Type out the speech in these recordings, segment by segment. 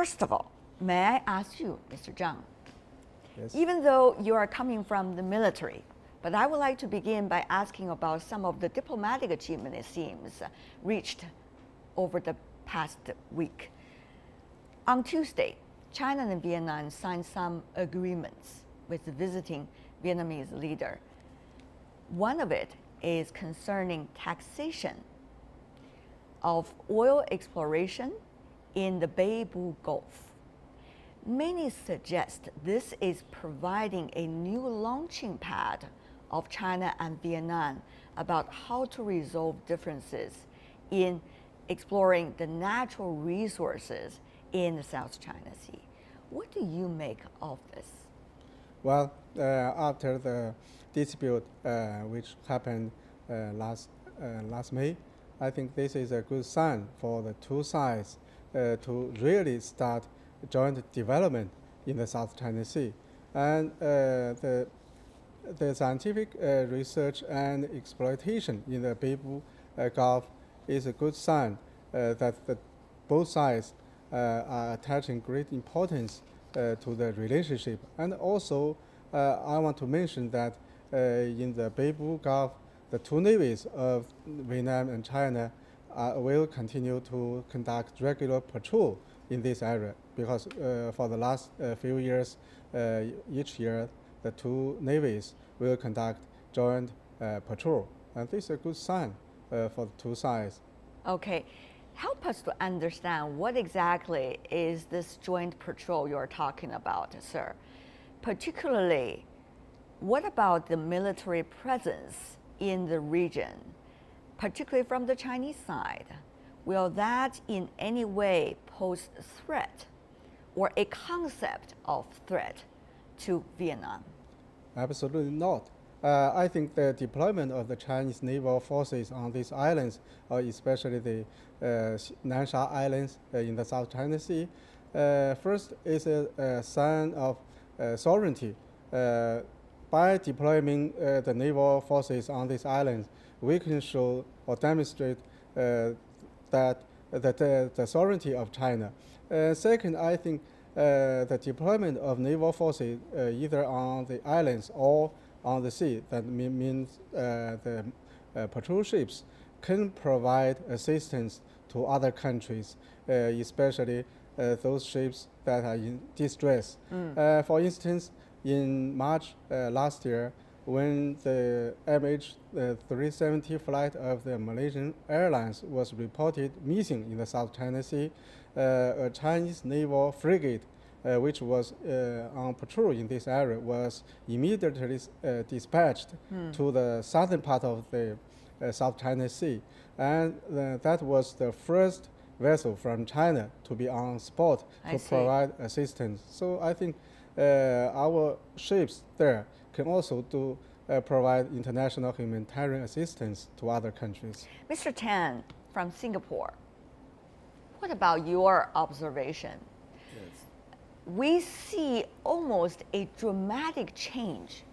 First of all, may I ask you, Mr. Zhang, Yes. even though you are coming from the military, but I would like to begin by asking about some of the diplomatic achievement, it seems, reached over the past week. On Tuesday, China and Vietnam signed some agreements with the visiting Vietnamese leader. One of it is concerning taxation of oil exploration in the Beibu Gulf. Many suggest this is providing a new launching pad of China and Vietnam about how to resolve differences in exploring the natural resources in the South China Sea. What do you make of this? Well, after the dispute which happened last May, I think this is a good sign for the two sides to really start joint development in the South China Sea. And the scientific research and exploitation in the Beibu Gulf is a good sign that both sides are attaching great importance to the relationship. And also, I want to mention that in the Beibu Gulf, the two navies of Vietnam and China will continue to conduct regular patrol in this area because for the last few years, each year, the two navies will conduct joint patrol. And this is a good sign for the two sides. Okay. Help us to understand what exactly is this joint patrol you're talking about, sir. Particularly, what about the military presence in the region, particularly from the Chinese side? Will that in any way pose a threat or a concept of threat to Vietnam? Absolutely not. I think the deployment of the Chinese naval forces on these islands, especially the Nansha Islands in the South China Sea, first is a sign of sovereignty. By deploying the naval forces on these islands, we can show or demonstrate that the sovereignty of China. Second, I think the deployment of naval forces either on the islands or on the sea, that means the patrol ships can provide assistance to other countries, especially those ships that are in distress. For instance, in March last year, when the MH370 flight of the Malaysian Airlines was reported missing in the South China Sea, a Chinese naval frigate which was on patrol in this area was immediately dispatched to the southern part of the South China Sea. And that was the first vessel from China to be on spot to provide assistance. So I think our ships there can also provide international humanitarian assistance to other countries. Mr. Tan from Singapore, what about your observation? Yes. We see almost a dramatic change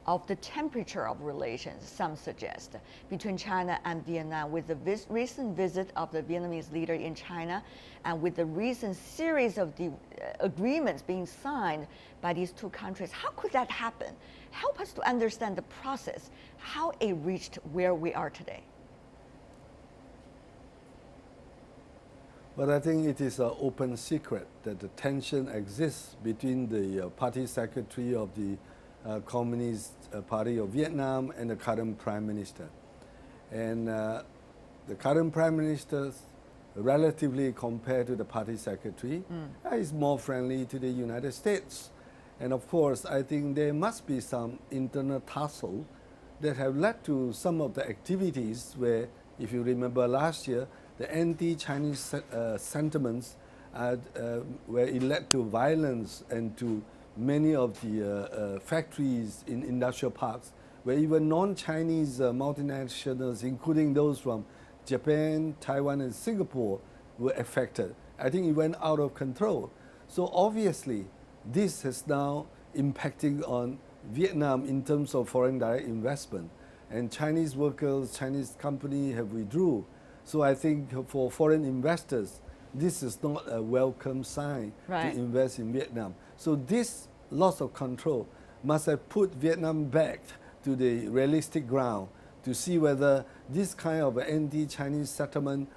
of the temperature of relations, some suggest, between China and Vietnam with the recent visit of the Vietnamese leader in China and with the recent series of the agreements being signed by these two countries. How could that happen? Help us to understand the process, how it reached where we are today. But I think it is an open secret that the tension exists between the party secretary of the Communist Party of Vietnam and the current Prime Minister. And the current Prime Minister, relatively compared to the party secretary, is more friendly to the United States. And of course, I think there must be some internal tussle that have led to some of the activities where, if you remember last year, the anti-Chinese sentiments where it led to violence and to many of the factories in industrial parks, where even non-Chinese multinationals, including those from Japan, Taiwan, and Singapore, were affected. I think it went out of control. So obviously, this is now impacting on Vietnam in terms of foreign direct investment. And Chinese workers, Chinese companies have withdrew. So I think for foreign investors this is not a welcome sign Right. to invest in Vietnam. So this loss of control must have put Vietnam back to the realistic ground to see whether this kind of anti-Chinese settlement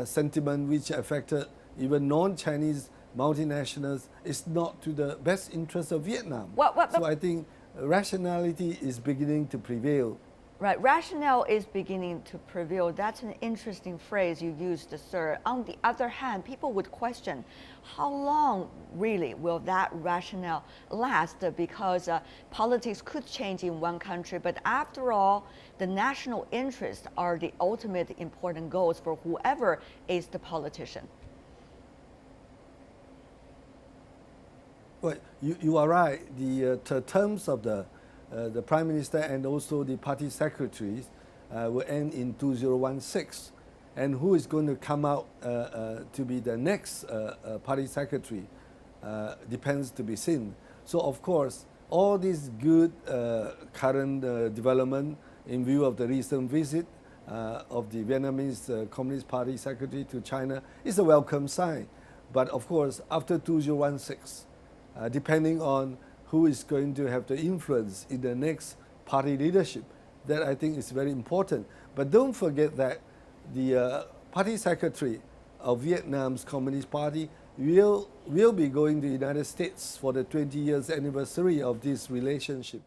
sentiment, which affected even non-Chinese multinationals, is not to the best interest of Vietnam. So I think rationality is beginning to prevail. Right, rationale is beginning to prevail. That's an interesting phrase you used, sir. On the other hand, people would question, how long really will that rationale last? Because politics could change in one country, but after all, the national interests are the ultimate important goals for whoever is the politician. Well, you are right. The terms of the Prime Minister and also the party secretaries will end in 2016. And who is going to come out to be the next party secretary depends to be seen. So of course, all these good current development in view of the recent visit of the Vietnamese Communist Party secretary to China is a welcome sign. But of course, after 2016, depending on who is going to have the influence in the next party leadership, that I think is very important. But don't forget that the party secretary of Vietnam's Communist Party will be going to the United States for the 20 years anniversary of this relationship.